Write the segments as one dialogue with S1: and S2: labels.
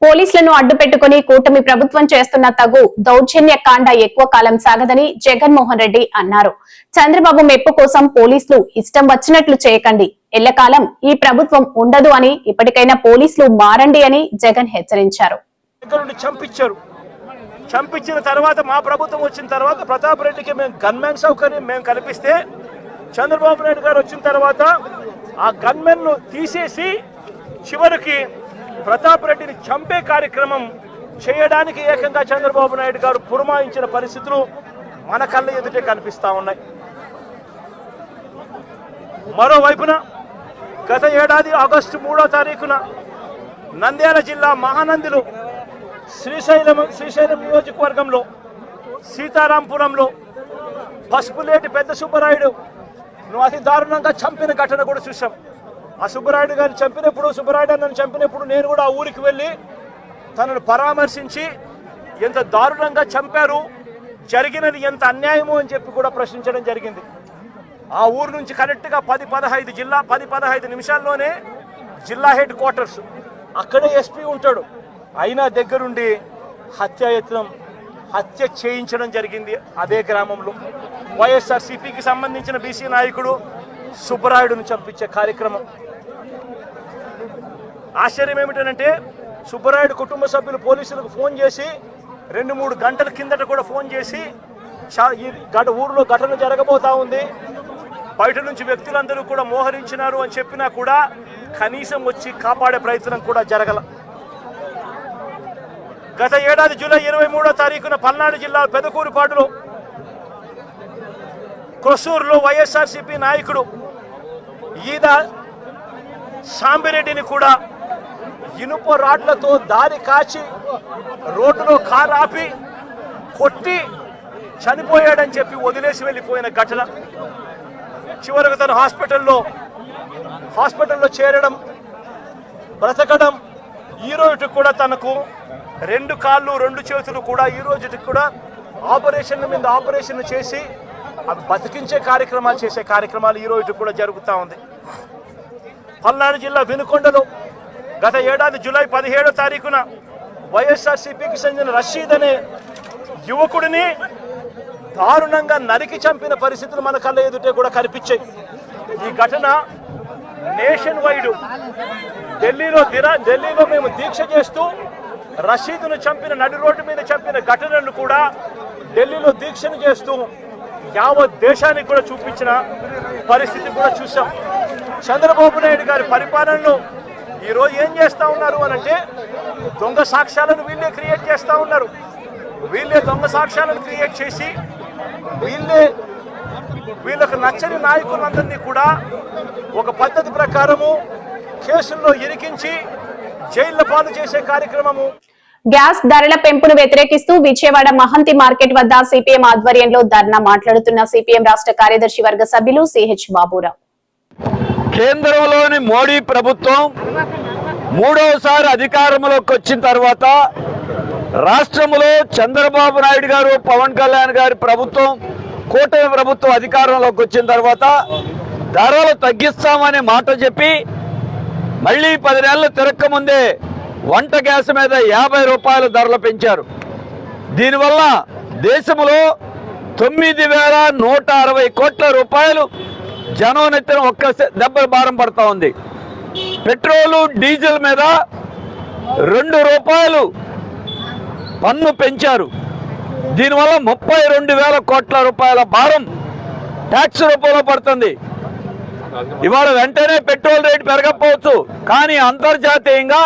S1: పోలీసులను అడ్డుపెట్టుకుని కూటమి ప్రభుత్వం చేస్తున్న తగు దౌర్జన్య కాండ ఎక్కువ కాలం సాగదని జగన్మోహన్ రెడ్డి అన్నారు. చంద్రబాబు మెప్పు కోసం పోలీసులు ఇష్టం వచ్చినట్లు చేయకండి, ఎల్లకాలం ఈ ప్రభుత్వం ఉండదు అని ఇప్పటికైనా పోలీసులు మారండి అని జగన్ హెచ్చరించారు.
S2: చంపించిన తర్వాత మా ప్రభుత్వం వచ్చిన తర్వాత ప్రతాప్ రెడ్డికి మేము గన్మెన్ సౌకర్యం మేము కల్పిస్తే చంద్రబాబు నాయుడు గారు వచ్చిన తర్వాత ఆ గన్మెన్ ను తీసేసి చివరికి ప్రతాప్ రెడ్డిని చంపే కార్యక్రమం చేయడానికి ఏకంగా చంద్రబాబు నాయుడు గారు పురమాయించిన పరిస్థితులు మన కళ్ళ ఎదుటే కనిపిస్తా ఉన్నాయి. మరోవైపున గత ఏడాది ఆగస్టు 3వ తారీఖున నంద్యాల జిల్లా మహానందిలో శ్రీశైలం నియోజకవర్గంలో సీతారాంపురంలో పసుపులేటి పెద్ద సుబ్బరాయుడు అతి దారుణంగా చంపిన ఘటన కూడా చూసాం. ఆ సుబ్బరాయుడు గారిని చంపినప్పుడు, సుబ్బరాయుడు నన్ను చంపినప్పుడు నేను కూడా ఆ ఊరికి వెళ్ళి తనను పరామర్శించి ఎంత దారుణంగా చంపారు, జరిగినది ఎంత అన్యాయమో అని చెప్పి కూడా ప్రశ్నించడం జరిగింది. ఆ ఊరు నుంచి కరెక్ట్గా 10-15 నిమిషాల్లోనే జిల్లా హెడ్ క్వార్టర్స్, అక్కడే ఎస్పీ ఉంటాడు. అయినా దగ్గరుండి హత్య చేయించడం జరిగింది. అదే గ్రామంలో వైఎస్ఆర్సీపీకి సంబంధించిన బీసీ నాయకుడు సుబ్బరాయుడును చంపించే కార్యక్రమం. ఆశ్చర్యం ఏమిటంటే సుబ్బరాయుడు కుటుంబ సభ్యులు పోలీసులకు ఫోన్ చేసి 2-3 గంటల కిందట కూడా ఫోన్ చేసి ఊరిలో ఘటన జరగబోతా ఉంది, బయట నుంచి వ్యక్తులందరూ కూడా మోహరించినారు అని చెప్పినా కూడా కనీసం వచ్చి కాపాడే ప్రయత్నం కూడా జరగల. గత ఏడాది జూలై 23వ తారీఖున పల్నాడు జిల్లా పెదకూరుపాడులో కొసూరులో వైఎస్ఆర్సీపీ నాయకుడు ఈద సాంబిరెడ్డిని కూడా ఇనుప రాడ్లతో దారి కాచి రోడ్డులో కారు ఆపి కొట్టి చనిపోయాడని చెప్పి వదిలేసి వెళ్ళిపోయిన ఘటన. చివరకు తను హాస్పిటల్లో చేరడం, బ్రతకడం, ఈ రోజుకి కూడా తనకు 2 కాళ్ళు 2 చేతులు కూడా ఈ రోజుకి కూడా ఆపరేషన్ మీద ఆపరేషన్ చేసి అవి బతికించే కార్యక్రమాలు చేసే కార్యక్రమాలు ఈ రోజు కూడా జరుగుతూ ఉంది. పల్నాడు జిల్లా వినుకొండలో గత ఏడాది జూలై 17వ తారీఖున వైఎస్ఆర్సీపీకి చెందిన రషీద్ అనే యువకుడిని దారుణంగా నరికి చంపిన పరిస్థితులు మన కళ్ళ ఎదుటే కూడా కనిపించాయి. ఈ ఘటన నేషన్ వైడ్ ఢిల్లీలో మేము దీక్ష చేస్తూ రషీద్ను చంపిన నడి రోడ్డు మీద చంపిన ఘటనను కూడా ఢిల్లీలో దీక్షను చేస్తూ యావత్ దేశానికి కూడా చూపించిన పరిస్థితి కూడా చూసాం. చంద్రబాబు నాయుడు గారి పరిపాలనలో ఈరోజు ఏం చేస్తూ ఉన్నారు అనంటే దొంగ సాక్ష్యాలను వీళ్ళే క్రియేట్ చేస్తూ ఉన్నారు. వీళ్ళే దొంగ సాక్ష్యాలను క్రియేట్ చేసి వీళ్ళకు నచ్చని నాయకులందరినీ కూడా ఒక పద్ధతి ప్రకారము కేసుల్లో ఇరికించి జైళ్ల పాలు చేసే కార్యక్రమము.
S1: గ్యాస్ ధరల పెంపును వ్యతిరేకిస్తూ విజయవాడ మహంతి మార్కెట్ వద్ద సిపిఎం ఆధ్వర్యంలో ధర్నా. మాట్లాడుతున్న సిపిఎం రాష్ట్ర కార్యదర్శి వర్గ సభ్యులు సిహెచ్ బాబురావు,
S3: కేంద్రంలోని మోడీ ప్రభుత్వం 3వసారి అధికారంలోకి వచ్చిన తర్వాత రాష్ట్రంలో చంద్రబాబు నాయుడు గారు, పవన్ కళ్యాణ్ గారి ప్రభుత్వం, కూటమి ప్రభుత్వం అధికారంలోకి వచ్చిన తర్వాత ధరలు తగ్గిస్తామనే మాట చెప్పి మళ్ళీ 10 నెలలు తిరక్కముందే వంట గ్యాస్ మీద 50 రూపాయల ధరలు పెంచారు. దీనివల్ల దేశంలో 9,160 కోట్ల రూపాయలు జనం నెత్తిన ఒక్క దెబ్బ భారం పడతా ఉంది. పెట్రోలు డీజిల్ మీద 2 రూపాయలు పన్ను పెంచారు. దీనివల్ల 32,000 కోట్ల రూపాయల భారం ట్యాక్స్ రూపంలో పడుతుంది. ఇవాళ వెంటనే పెట్రోల్ రేటు పెరగకపోవచ్చు, కానీ అంతర్జాతీయంగా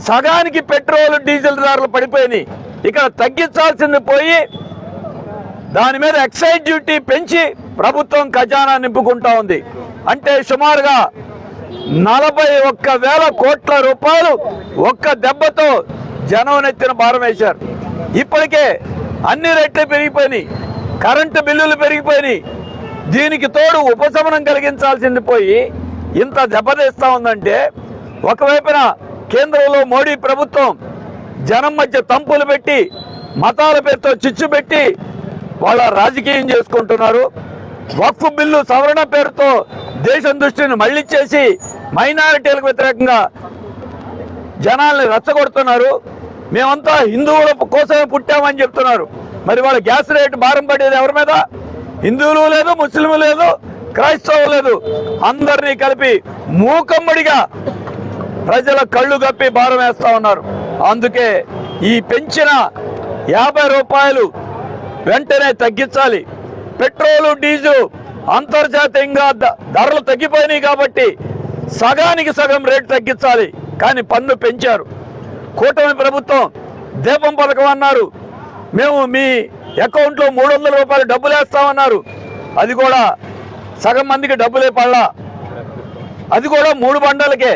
S3: సగానికి పెట్రోల్ డీజిల్ ధరలు పడిపోయినాయి. ఇక్కడ తగ్గించాల్సింది పోయి దాని మీద ఎక్సైజ్ డ్యూటీ పెంచి ప్రభుత్వం ఖజానా నింపుకుంటా ఉంది. అంటే సుమారుగా 41,000 కోట్ల రూపాయలు ఒక్క దెబ్బతో జనం నెత్తిన భారం వేశారు. ఇప్పటికే అన్ని రేట్లు పెరిగిపోయినాయి, కరెంటు బిల్లులు పెరిగిపోయినాయి. దీనికి తోడు ఉపశమనం కలిగించాల్సింది పోయి ఇంత దెబ్బతీస్తా ఉందంటే, ఒకవైపున కేంద్రంలో మోడీ ప్రభుత్వం జనం మధ్య తంపులు పెట్టి మతాల పేరుతో చిచ్చు పెట్టి వాళ్ళ రాజకీయం చేసుకుంటున్నారు. వక్ఫ్ బిల్లు సవరణ పేరుతో దేశం దృష్టిని మళ్లించేసి మైనారిటీలకు వ్యతిరేకంగా జనాల్ని రెచ్చగొడుతున్నారు. మేమంతా హిందువుల కోసమే పుట్టామని చెప్తున్నారు. మరి వాళ్ళ గ్యాస్ రేటు భారం పడేది ఎవరి మీద? హిందువులు లేదు, ముస్లింలు లేదు, క్రైస్తవులు లేదు, అందరినీ కలిపి మూకమ్మడిగా ప్రజల కళ్ళు కప్పి భారం వేస్తా ఉన్నారు. అందుకే ఈ పెంచిన 50 రూపాయలు వెంటనే తగ్గించాలి. పెట్రోలు, డీజిల్ అంతర్జాతీయంగా ధరలు తగ్గిపోయినాయి కాబట్టి సగానికి సగం రేటు తగ్గించాలి. కానీ పన్ను పెంచారు. కూటమి ప్రభుత్వం దీపం పథకం అన్నారు. మేము మీ అకౌంట్లో 300 రూపాయలు డబ్బులు వేస్తామన్నారు. అది కూడా సగం మందికి డబ్బులే పడలా. అది కూడా 3 బండలకే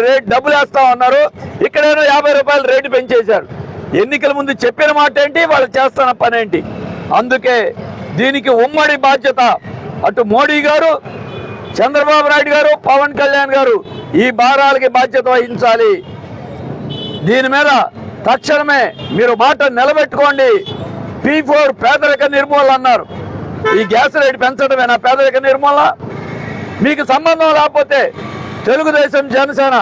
S3: రేట్ డబ్బులు వేస్తామన్నారు. ఇక్కడేనో 50 రూపాయలు రేటు పెంచేశారు. ఎన్నికల ముందు చెప్పిన మాట ఏంటి, వాళ్ళు చేస్తున్న పని ఏంటి? అందుకే దీనికి ఉమ్మడి బాధ్యత అటు మోడీ గారు, చంద్రబాబు నాయుడు గారు, పవన్ కళ్యాణ్ గారు ఈ భారాలకి బాధ్యత వహించాలి. దీని మీద తక్షణమే మీరు మాట నిలబెట్టుకోండి. P4 పేదరిక నిర్మూలన అన్నారు. ఈ గ్యాస్ రేటు పెంచడమేనా పేదరిక నిర్మూలన? మీకు సంబంధం లేకపోతే తెలుగుదేశం, జనసేన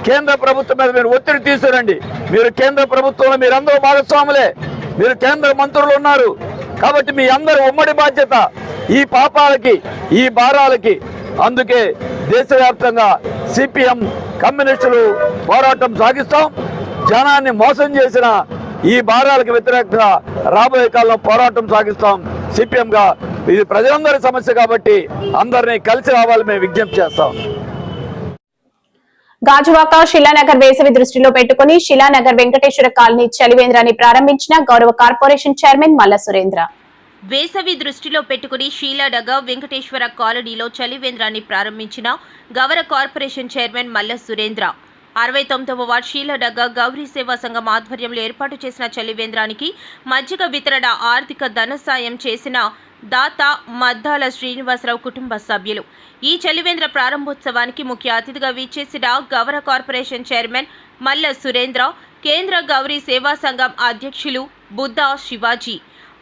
S3: కేంద్ర ప్రభుత్వం మీద మీరు ఒత్తిడి తీసుకురండి. మీరు కేంద్ర ప్రభుత్వంలో మీరందరూ భాగస్వాములే, మీరు కేంద్ర మంత్రులు ఉన్నారు కాబట్టి మీ అందరూ ఉమ్మడి బాధ్యత ఈ పాపాలకి, ఈ భారాలకి. అందుకే దేశవ్యాప్తంగా సిపిఎం, కమ్యూనిస్టులు పోరాటం సాగిస్తాం. జనాన్ని మోసం చేసిన ఈ భారాలకు వ్యతిరేకంగా రాబోయే కాలంలో పోరాటం సాగిస్తాం. సిపిఎంగా ఇది ప్రజలందరి సమస్య కాబట్టి అందరినీ కలిసి రావాలని మేము విజ్ఞప్తి చేస్తాం.
S1: గాజువాక శిలానగర్ వేసవి దృష్టిలో పెట్టుకుని శిలానగర్ వెంకటేశ్వర కాలనీ చలివేంద్రాన్ని ప్రారంభించిన గౌరవ కార్పొరేషన్ చైర్మన్ మల్ల సురేంద్ర.
S4: వేసవి దృష్టిలో పెట్టుకుని శీలానగర్ వెంకటేశ్వర కాలనీలో చలివేంద్రాన్ని ప్రారంభించిన గౌరవ కార్పొరేషన్ చైర్మన్ మల్ల సురేంద్ర. 69వ వార్డు శీలానగర్ గౌరీ సేవా సంఘం ఆధ్వర్యంలో ఏర్పాటు చేసిన చలివేంద్రానికి మజ్జిగ వితరణ, ఆర్థిక ధన సాయం చేసిన దాత మద్దాల శ్రీనివాసరావు కుటుంబ సభ్యులు. ఈ చలివేంద్ర ప్రారంభోత్సవానికి ముఖ్య అతిథిగా విచ్చేసిన గౌరవ కార్పొరేషన్ చైర్మన్ మల్ల సురేంద్ర, కేంద్ర గౌరీ సేవా సంఘం అధ్యక్షులు బుద్ధా శివాజీ.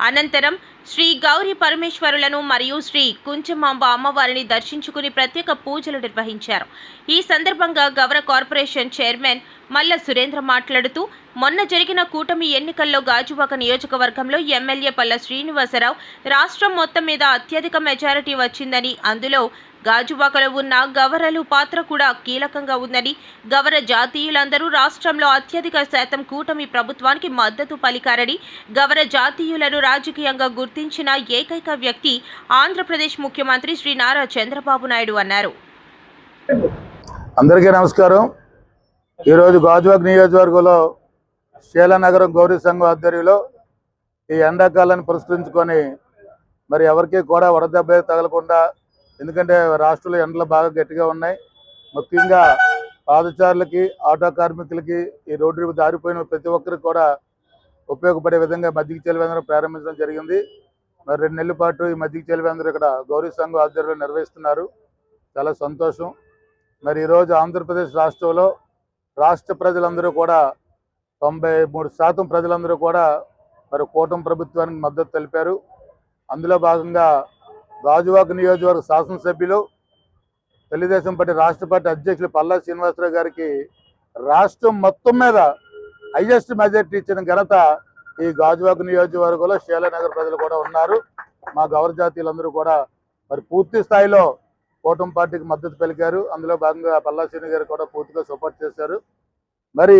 S4: అనంతరం శ్రీ గౌరీ పరమేశ్వరులను మరియు శ్రీ కుంచమాంబ అమ్మవారిని దర్శించుకుని ప్రత్యేక పూజలు నిర్వహించారు. ఈ సందర్భంగా గౌరవ కార్పొరేషన్ చైర్మన్ మల్ల సురేంద్ర మాట్లాడుతూ, మొన్న జరిగిన కూటమి ఎన్నికల్లో గాజువాక నియోజకవర్గంలో ఎమ్మెల్యే పల్ల శ్రీనివాసరావు రాష్ట్రం మొత్తం మీద అత్యధిక మెజారిటీ వచ్చిందని, అందులో గాజువాకలో ఉన్న గవరలు పాత్ర కూడా కీలకంగా ఉందని, గవర జాతీయులందరూ రాష్ట్రంలో అత్యధిక శాతం కూటమి ప్రభుత్వానికి మద్దతు పలికారని, గవర జాతీయులను రాజకీయంగా గుర్తించిన ఏకైక వ్యక్తి ఆంధ్రప్రదేశ్ ముఖ్యమంత్రి శ్రీ నారా చంద్రబాబు నాయుడు అన్నారు.
S5: అందరికీ నమస్కారం. ఈరోజు గాజువాక నియోజకవర్గంలో శీలానగరం గౌరీ సంఘం ఆధ్వర్యంలో ఈ ఎండాకాలాన్ని పురస్కరించుకొని మరి ఎవరికి కూడా వడదెబ్బ తగలకుండా, ఎందుకంటే రాష్ట్రంలో ఎండలు బాగా గట్టిగా ఉన్నాయి, ముఖ్యంగా పాదచారులకి, ఆటో కార్మికులకి, ఈ రోడ్డు దారిపోయిన ప్రతి ఒక్కరికి కూడా ఉపయోగపడే విధంగా మజ్జిగ చలివేంద్రం ప్రారంభించడం జరిగింది. మరి 2 నెలల పాటు ఈ మజ్జిగ చలివేంద్రం ఇక్కడ గౌరీ సంఘం ఆధ్వర్యంలో నిర్వహిస్తున్నారు. చాలా సంతోషం. మరి ఈరోజు ఆంధ్రప్రదేశ్ రాష్ట్రంలో రాష్ట్ర ప్రజలందరూ కూడా 93% ప్రజలందరూ కూడా మరి కూటమి ప్రభుత్వానికి మద్దతు తెలిపారు. అందులో భాగంగా గాజువాక నియోజకవర్గ శాసనసభ్యులు, తెలుగుదేశం పార్టీ రాష్ట్ర పార్టీ అధ్యక్షులు పల్లా శ్రీనివాసరావు గారికి రాష్ట్రం మొత్తం మీద హైయెస్ట్ మెజారిటీ ఇచ్చిన ఘనత ఈ గాజువాక నియోజకవర్గంలో శీలానగర్ ప్రజలు కూడా ఉన్నారు. మా గౌరవ జాతీయులందరూ కూడా మరి పూర్తి స్థాయిలో కూటమి పార్టీకి మద్దతు పలికారు. అందులో భాగంగా పల్లా శ్రీని గారు కూడా పూర్తిగా సపోర్ట్ చేశారు. మరి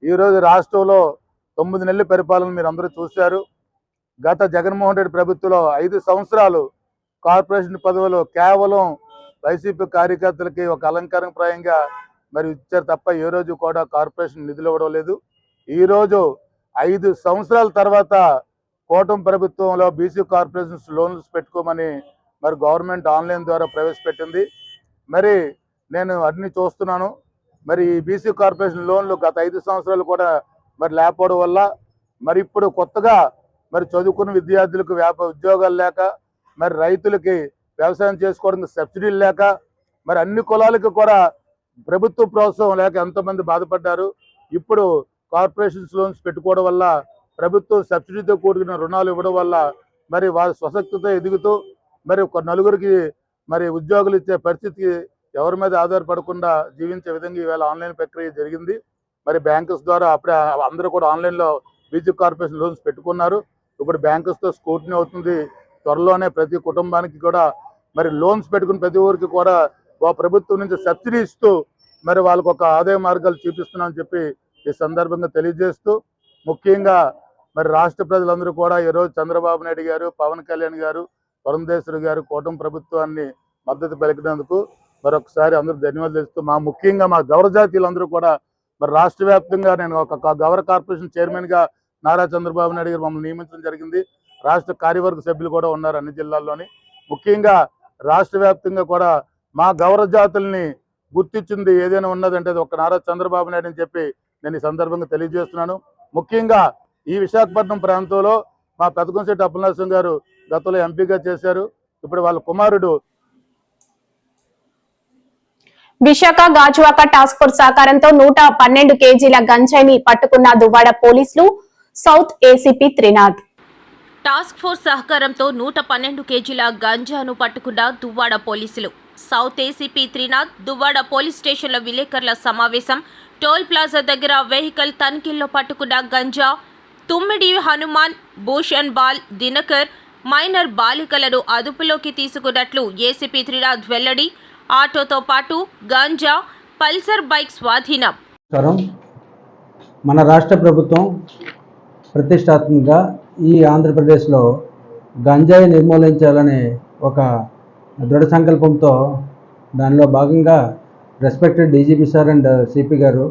S5: ఈరోజు రాష్ట్రంలో 9 నెలల పరిపాలన మీరు అందరూ చూశారు. గత జగన్మోహన్ రెడ్డి ప్రభుత్వంలో 5 సంవత్సరాలు కార్పొరేషన్ పదవులు కేవలం వైసీపీ కార్యకర్తలకి ఒక అలంకారప్రాయంగా మరి ఇచ్చారు తప్ప ఏ రోజు కూడా కార్పొరేషన్ నిధులు ఇవ్వడం లేదు. ఈరోజు 5 సంవత్సరాల తర్వాత కూటమి ప్రభుత్వంలో బీసీ కార్పొరేషన్స్ లోన్లు పెట్టుకోమని మరి గవర్నమెంట్ ఆన్లైన్ ద్వారా ప్రవేశపెట్టింది. మరి నేను అన్ని చూస్తున్నాను. మరి ఈ బీసీ కార్పొరేషన్ లోన్లు గత 5 సంవత్సరాలు కూడా మరి లేకపోవడం వల్ల మరి ఇప్పుడు కొత్తగా మరి చదువుకున్న విద్యార్థులకు ఉద్యోగాలు లేక, మరి రైతులకి వ్యవసాయం చేసుకోవడానికి సబ్సిడీలు లేక, మరి అన్ని కులాలకు కూడా ప్రభుత్వ ప్రోత్సాహం లేక ఎంతోమంది బాధపడ్డారు. ఇప్పుడు కార్పొరేషన్స్ లోన్స్ పెట్టుకోవడం వల్ల ప్రభుత్వం సబ్సిడీతో కూడుకున్న రుణాలు ఇవ్వడం వల్ల మరి వారి స్వశక్తితో ఎదుగుతూ మరి ఒక నలుగురికి మరి ఉద్యోగులు ఇచ్చే పరిస్థితికి ఎవరి మీద ఆధారపడకుండా జీవించే విధంగా ఈవేళ ఆన్లైన్ ప్రక్రియ జరిగింది. మరి బ్యాంకర్స్ ద్వారా అప్పుడే అందరూ కూడా ఆన్లైన్లో బీజీ కార్పొరేషన్ లోన్స్ పెట్టుకున్నారు. ఇప్పుడు బ్యాంకర్స్తో స్క్రూటినీ అవుతుంది. త్వరలోనే ప్రతి కుటుంబానికి కూడా మరి లోన్స్ పెట్టుకుని ప్రతి ఊరికి కూడా ప్రభుత్వం నుంచి సబ్సిడీ ఇస్తూ మరి వాళ్ళకు ఒక ఆదాయ మార్గాలు చూపిస్తున్నామని చెప్పి ఈ సందర్భంగా తెలియజేస్తూ, ముఖ్యంగా మరి రాష్ట్ర ప్రజలందరూ కూడా ఈరోజు చంద్రబాబు నాయుడు గారు, పవన్ కళ్యాణ్ గారు, పురంధేశ్వరి గారు కూటమి ప్రభుత్వాన్ని మద్దతు పలికినందుకు మరొకసారి అందరూ ధన్యవాదాలు తెలుస్తూ, ముఖ్యంగా మా గౌరవ జాతీయులందరూ కూడా మరి రాష్ట్ర వ్యాప్తంగా నేను ఒక గౌరవ కార్పొరేషన్ చైర్మన్గా నారా చంద్రబాబు నాయుడు గారు మమ్మల్ని నియమించడం జరిగింది. రాష్ట్ర కార్యవర్గ సభ్యులు కూడా ఉన్నారు అన్ని జిల్లాల్లోని. ముఖ్యంగా రాష్ట్ర వ్యాప్తంగా కూడా మా గౌరవ జాతుల్ని గుర్తించింది ఏదైనా ఉన్నదంటే అది ఒక నారా చంద్రబాబు నాయుడు అని చెప్పి నేను ఈ సందర్భంగా తెలియజేస్తున్నాను. ముఖ్యంగా ఈ విశాఖపట్నం ప్రాంతంలో మా పెదకంశెట్టి అప్పలనరసింహ గారు గతంలో ఎంపీగా చేశారు. ఇప్పుడు వాళ్ళ కుమారుడు
S1: విశాఖ గాజువాక టాస్క్ ఫోర్స్ సహకారంతో 112 కేజీల గంజాయిని పట్టుకున్న దువ్వాడ పోలీసులు. South ACP Trinath.
S4: Task force సహకారంతో 112 కేజీల గంజాను పట్టుకున్న దువ్వాడ పోలీసులు. South ACP Trinath Duvvada police స్టేషన్లో విలేకరుల సమావేశం. టోల్ ప్లాజా దగ్గర వెహికల్ తనిఖీల్లో పట్టుకున్న గంజా, తుమ్మిడి హనుమాన్, భూషణ్ బాల్, దినకర్, మైనర్ బాలికలను అదుపులోకి తీసుకున్నట్లు ఏసీపీ త్రినాథ్ వెల్లడి. ఆటోతో పాటు గంజా, పల్సర్ బైక్ స్వాధీనం.
S6: మన రాష్ట్ర ప్రభుత్వం ప్రతిష్టాత్మకంగా ఈ ఆంధ్రప్రదేశ్లో గంజాయి నిర్మూలించాలనే ఒక దృఢ సంకల్పంతో దానిలో భాగంగా respected DGP sir and CP గారు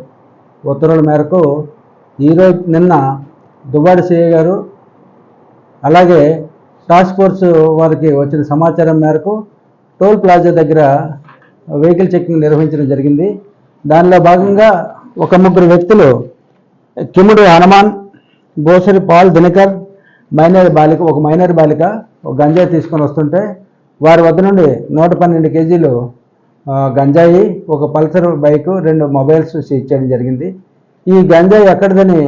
S6: ఉత్తర్వుల మేరకు నిన్న దువ్వాడ సిఐ గారు అలాగే టాస్క్ ఫోర్స్ వారికి వచ్చిన సమాచారం మేరకు టోల్ ప్లాజా దగ్గర వెహికల్ చెకింగ్ నిర్వహించడం జరిగింది. దానిలో భాగంగా ఒక ముగ్గురు వ్యక్తులు కిముడు హనుమాన్, గోసరి పాల్, దినకర్, ఒక మైనర్ బాలిక ఒక గంజాయి తీసుకొని వస్తుంటే వారి వద్ద నుండి 112 కేజీలు గంజాయి, ఒక పల్సర్ బైకు, 2 మొబైల్స్ సీజ్ చేయడం జరిగింది. ఈ గంజాయి ఎక్కడిదని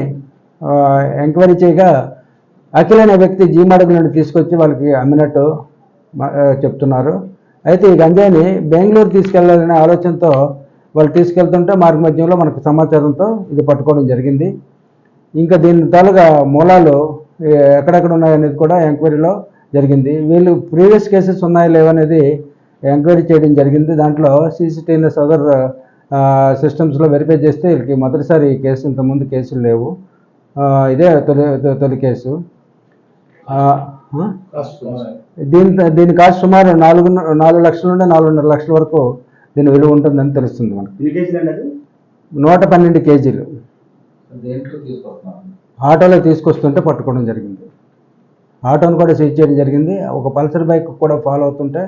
S6: ఎంక్వైరీ చేయగా అఖిల్ అనే వ్యక్తి జీమాడుగు నుండి తీసుకొచ్చి వాళ్ళకి అమ్మినట్టు చెప్తున్నారు. అయితే ఈ గంజాయిని బెంగళూరు తీసుకెళ్లాలనే ఆలోచనతో వాళ్ళు తీసుకెళ్తుంటే మార్గ మధ్యంలో మనకు సమాచారంతో ఇది పట్టుకోవడం జరిగింది. ఇంకా దీని తాలూగా మూలాలు ఎక్కడెక్కడ ఉన్నాయనేది కూడా ఎంక్వైరీలో జరిగింది. వీళ్ళు ప్రీవియస్ కేసెస్ ఉన్నాయో లేవనేది ఎంక్వైరీ చేయడం జరిగింది. దాంట్లో CCTVs అదర్ సిస్టమ్స్లో వెరిఫై చేస్తే వీళ్ళకి మొదటిసారి కేసు, ఇంతకుముందు కేసులు లేవు. ఇదే తొలి కేసు. దీని కాస్ట్ సుమారు 4 లక్షల నుండి 4.5 లక్షల వరకు దీని విలువ ఉంటుందని తెలుస్తుంది మనకు. 112 కేజీలు ఆటోలో తీసుకొస్తుంటే పట్టుకోవడం జరిగింది. ఆటోను కూడా సీజ్ చేయడం జరిగింది. ఒక పల్సర్ బైక్ కూడా ఫాలో అవుతుంటే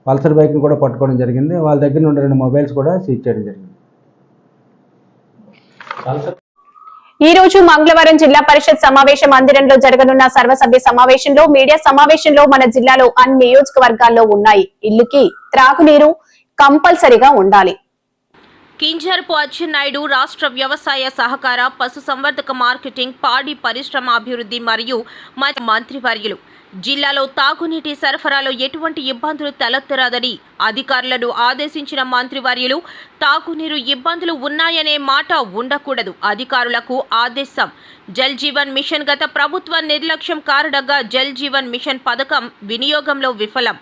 S6: పల్సర్ బైక్ను కూడా పట్టుకోవడం జరిగింది. వాళ్ళ దగ్గర నుండి 2 మొబైల్స్ కూడా సీజ్ చేయడం జరిగింది.
S1: ఈ రోజు మంగళవారం జిల్లా పరిషత్ సమావేశ మందిరంలో జరగనున్న సర్వసభ్య సమావేశంలో మీడియా సమావేశంలో మన జిల్లాలో అన్ని నియోజకవర్గాల్లో ఉన్నాయి ఇళ్లకి త్రాగునీరు కంపల్సరీగా ఉండాలి.
S4: కింజరపు అచ్చెన్నాయుడు రాష్ట్ర వ్యవసాయ సహకార పశుసంవర్ధక మార్కెటింగ్ పాడి పరిశ్రమ అభివృద్ధి మరియు మంత్రివర్యులు జిల్లాలో తాగునీటి సరఫరాలో ఎటువంటి ఇబ్బందులు తలెత్తరాదని అధికారులను ఆదేశించిన మంత్రివర్యులు తాగునీరు ఇబ్బందులు ఉన్నాయనే మాట ఉండకూడదు అధికారులకు ఆదేశం. జల్ జీవన్ మిషన్ గత ప్రభుత్వ నిర్లక్ష్యం కారణంగా జల్ జీవన్ మిషన్ పథకం వినియోగంలో విఫలం.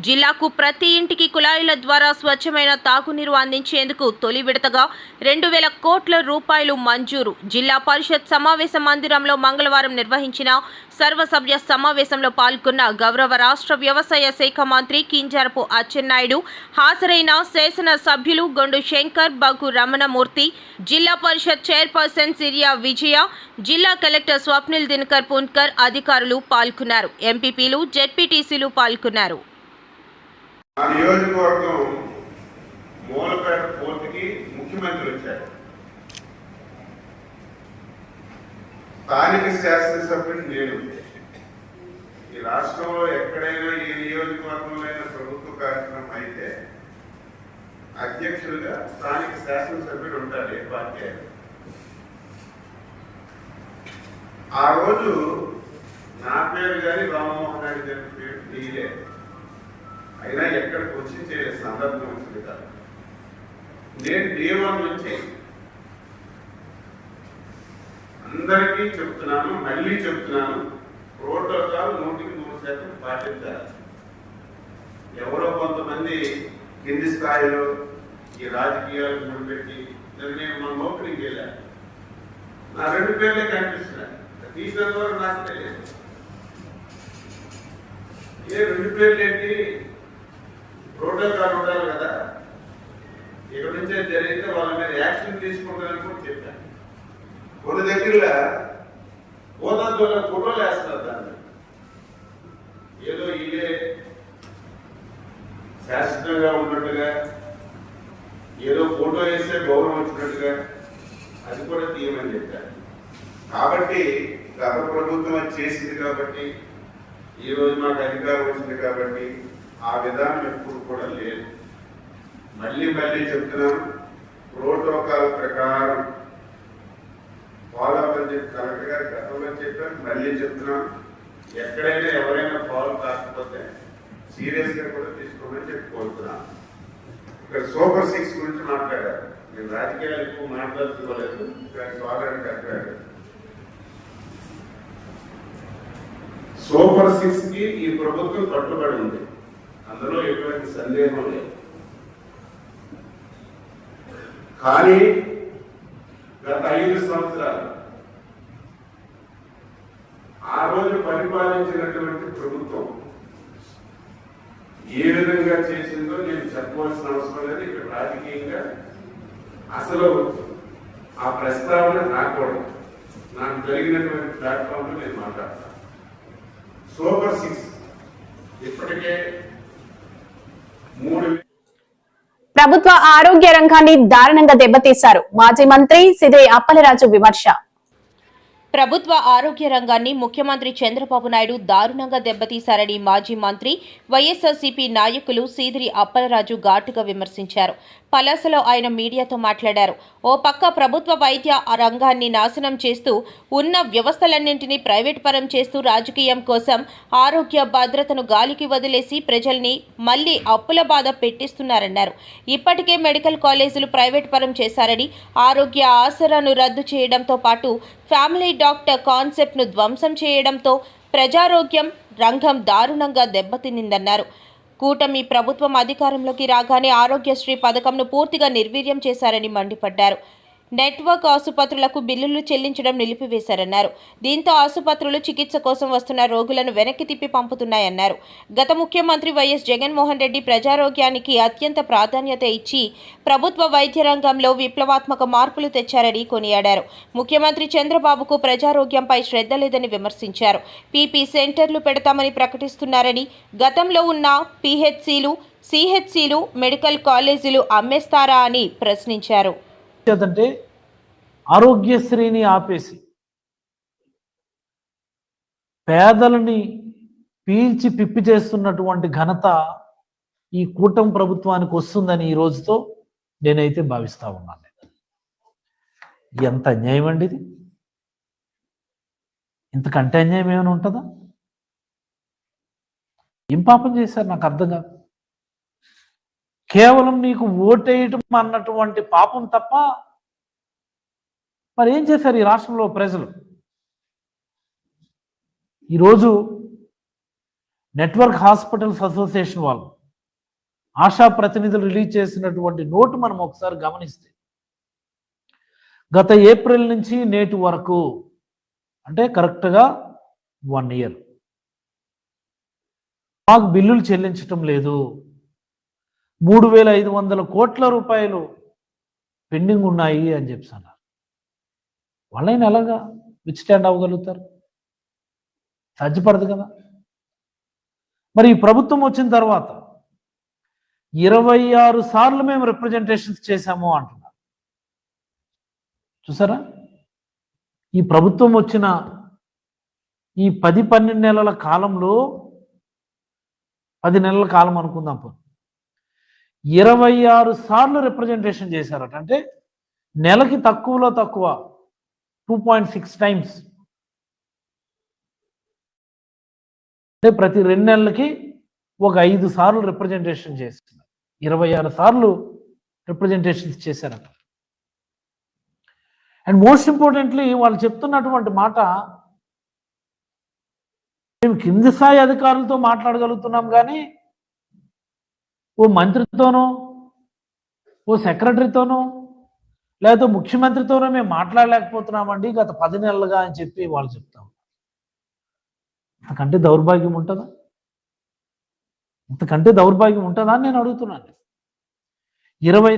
S4: జిల్లాకు ప్రతి ఇంటికి కుళాయిల ద్వారా స్వచ్ఛమైన తాగునీరు అందించేందుకు తొలి విడతగా 2,000 కోట్ల రూపాయలు మంజూరు. జిల్లా పరిషత్ సమావేశ మందిరంలో మంగళవారం నిర్వహించిన సర్వసభ్య సమావేశంలో పాల్గొన్న గౌరవ రాష్ట్ర వ్యవసాయ శాఖ మంత్రి కింజరపు అచ్చెన్నాయుడు, హాజరైన శాసన సభ్యులు గొండు శంకర్, బగ్గు రమణమూర్తి, జిల్లా పరిషత్ చైర్పర్సన్ సిరియా విజయ, జిల్లా కలెక్టర్ స్వప్నిల్ దినకర్ పున్కర్ అధికారులు పాల్గొన్నారు. ఎంపీపీలు, జెడ్పీటీసీలు పాల్గొన్నారు.
S7: ఆ నియోజకవర్గం మూలపేట పోర్టుకి ముఖ్యమంత్రి వచ్చారు. స్థానిక శాసనసభ్యుడు నేను. ఈ రాష్ట్రంలో ఎక్కడైనా ఏ నియోజకవర్గంలో అయినా ప్రభుత్వ కార్యక్రమం అయితే అధ్యక్షులుగా స్థానిక శాసనసభ్యుడు ఉంటారు, ఏ పార్టీ అయినా. ఆ రోజు నా పేరు కానీ రామ్మోహన్ రెడ్డి గారి పేరు తీయలే, అయినా ఎక్కడికి వచ్చి సందర్భం వచ్చింది కదా. నేను డే1 నుంచి అందరికీ చెప్తున్నాను, మళ్ళీ చెప్తున్నాను, ప్రోటోకాల్ 100% పాటించాలి. ఎవరో కొంతమంది కింది స్థాయిలో ఈ రాజకీయాలు ముడిపెట్టి నేను మన ఓపెనింగ్ వెళ్ళాను, నా 2 పేర్లే కనిపిస్తున్నాయి. తీసినంత వరకు నాకు తెలియదు. ఏ 2 పేర్లు ఏంటి, ప్రోటోకాల్ ఉండాలి కదా, ఇక్కడ నుంచే జరిగితే వాళ్ళ మీద యాక్షన్ తీసుకుంటారని కూడా చెప్పాను. కొన్ని దగ్గర హోదాల ఫోటోలు వేస్తున్నారు, దాన్ని ఏదో ఇదే శాశ్వతంగా ఉన్నట్టుగా, ఏదో ఫోటో వేస్తే గౌరవం వచ్చినట్టుగా, అది కూడా తీయమని చెప్పారు. కాబట్టి గత ప్రభుత్వం అది చేసింది కాబట్టి, ఈరోజు మాకు అధికారం వచ్చింది కాబట్టి ఆ విధానం ఎప్పుడు కూడా లేదు. మళ్ళీ చెప్తున్నాను, ప్రోటోకాల్ ప్రకారం ఫాలో అని చెప్పి కలెక్టర్ గారు గతంలో చెప్పారు, మళ్ళీ చెప్తున్నాను, ఎక్కడైనా ఎవరైనా ఫాలో కాకపోతే సీరియస్ గా కూడా తీసుకోమని చెప్పి కోరుతున్నాను. ఇక్కడ సూపర్ 6 గురించి మాట్లాడారు, నేను రాజకీయాలు ఎక్కువ మాట్లాడుకోలేదు, కానీ స్వాగతం చెప్పారు. సూపర్ 6 కి ఈ ప్రభుత్వం కట్టుబడి ఉంది, అందులో ఎటువంటి సందేహం లేదు. కానీ గత 5 సంవత్సరాలు ఆ రోజు పరిపాలించినటువంటి ప్రభుత్వం ఏ విధంగా చేసిందో నేను చెప్పవలసిన అవసరం లేదు. ఇక్కడ రాజకీయంగా అసలు ఆ ప్రస్తావన రాకూడదు. నాకు జరిగినటువంటి ప్లాట్ఫామ్ లో నేను మాట్లాడతాను. సూపర్ 6 ఇప్పటికే 3
S1: ప్రభుత్వ ఆరోగ్య రంగాన్ని దారుణంగా దెబ్బతీశారు. మాజీ మంత్రి సిదిరి అప్పలరాజు విమర్శ.
S4: ప్రభుత్వ ఆరోగ్య రంగాన్ని ముఖ్యమంత్రి చంద్రబాబు నాయుడు దారుణంగా దెబ్బతీశారని మాజీ మంత్రి వైఎస్ఆర్సీపీ నాయకులు సీదిరి అప్పలరాజు ఘాటుగా విమర్శించారు. పలాసలో ఆయన మీడియాతో మాట్లాడారు. ఓ పక్క ప్రభుత్వ వైద్య రంగాన్ని నాశనం చేస్తూ ఉన్న వ్యవస్థలన్నింటినీ ప్రైవేట్ పరం చేస్తూ రాజకీయం కోసం ఆరోగ్య భద్రతను గాలికి వదిలేసి ప్రజల్ని మళ్లీ అప్పుల బాధ పెట్టిస్తున్నారన్నారు. ఇప్పటికే మెడికల్ కాలేజీలు ప్రైవేట్ పరం చేశారని, ఆరోగ్య ఆసరాను రద్దు చేయడంతో పాటు ఫ్యామిలీ డాక్టర్ కాన్సెప్ట్ను ధ్వంసం చేయడంతో ప్రజారోగ్యం రంగం దారుణంగా దెబ్బతినిందన్నారు. కూటమి ప్రభుత్వం అధికారంలోకి రాగానే ఆరోగ్యశ్రీ పథకంను పూర్తిగా నిర్వీర్యం చేశారని మండిపడ్డారు. నెట్వర్క్ ఆసుపత్రులకు బిల్లులు చెల్లించడం నిలిపివేశారన్నారు. దీంతో ఆసుపత్రులు చికిత్స కోసం వస్తున్న రోగులను వెనక్కి తిప్పి పంపుతున్నాయన్నారు. గత ముఖ్యమంత్రి వైఎస్ జగన్మోహన్ రెడ్డి ప్రజారోగ్యానికి అత్యంత ప్రాధాన్యత ఇచ్చి ప్రభుత్వ వైద్య రంగంలో విప్లవాత్మక మార్పులు తెచ్చారని కొనియాడారు. ముఖ్యమంత్రి చంద్రబాబుకు ప్రజారోగ్యంపై శ్రద్ధ లేదని విమర్శించారు. పీపీ సెంటర్లు పెడతామని ప్రకటిస్తున్నారని, గతంలో ఉన్న పీహెచ్సీలు, సిహెచ్సీలు, మెడికల్ కాలేజీలు అమ్మేస్తారా అని ప్రశ్నించారు.
S8: అంటే ఆరోగ్యశ్రీని ఆపేసి పేదలని పీల్చి పిప్పి చేస్తున్నటువంటి ఘనత ఈ కూటమి ప్రభుత్వానికి వస్తుందని ఈ రోజుతో నేనైతే భావిస్తా ఉన్నాను. ఎంత అన్యాయం అండి ఇది! ఇంతకంటే అన్యాయం ఏమైనా ఉంటుందా? ఏం పాపం చేశారు నాకు అర్థం కాదు. కేవలం నీకు ఓటేయటం అన్నటువంటి పాపం తప్ప మరి ఏం చేశారు ఈ రాష్ట్రంలో ప్రజలు? ఈరోజు నెట్వర్క్ హాస్పిటల్స్ అసోసియేషన్ వాళ్ళు ఆశా ప్రతినిధులు రిలీజ్ చేసినటువంటి నోటు మనం ఒకసారి గమనిస్తే, గత ఏప్రిల్ నుంచి నేటి వరకు అంటే కరెక్ట్గా 1 year మాకు బిల్లులు చెల్లించటం లేదు, 3,500 కోట్ల రూపాయలు పెండింగ్ ఉన్నాయి అని చెప్తున్నారు. వాళ్ళైనా ఎలాగా విత్స్టాండ్ అవ్వగలుగుతారు? సాధ్యపడదు కదా. మరి ఈ ప్రభుత్వం వచ్చిన తర్వాత 26 సార్లు మేము రిప్రజెంటేషన్స్ చేశాము అంటున్నారు. చూసారా? ఈ ప్రభుత్వం వచ్చిన ఈ 10-12 నెలల కాలంలో, 10 నెలల కాలం అనుకుందాం, 26 సార్లు రిప్రజెంటేషన్ చేశారట. అంటే నెలకి తక్కువలో తక్కువ 2.6 times అంటే ప్రతి 2 నెలలకి ఒక 5 సార్లు రిప్రజెంటేషన్ చేస్తున్నారు. 26 సార్లు రిప్రజెంటేషన్స్ చేశారట. అండ్ మోస్ట్ ఇంపార్టెంట్లీ వాళ్ళు చెప్తున్నటువంటి మాట, మేము కింది స్థాయి అధికారులతో మాట్లాడగలుగుతున్నాం కానీ ఓ మంత్రితోనో ఓ సెక్రటరీతోనో లేదా ముఖ్యమంత్రితోనో మేము మాట్లాడలేకపోతున్నామండి గత 10 నెలలుగా అని చెప్పి వాళ్ళు చెప్తాం. అంతకంటే దౌర్భాగ్యం ఉంటుందా? ఇంతకంటే దౌర్భాగ్యం ఉంటుందా అని నేను అడుగుతున్నాను. 20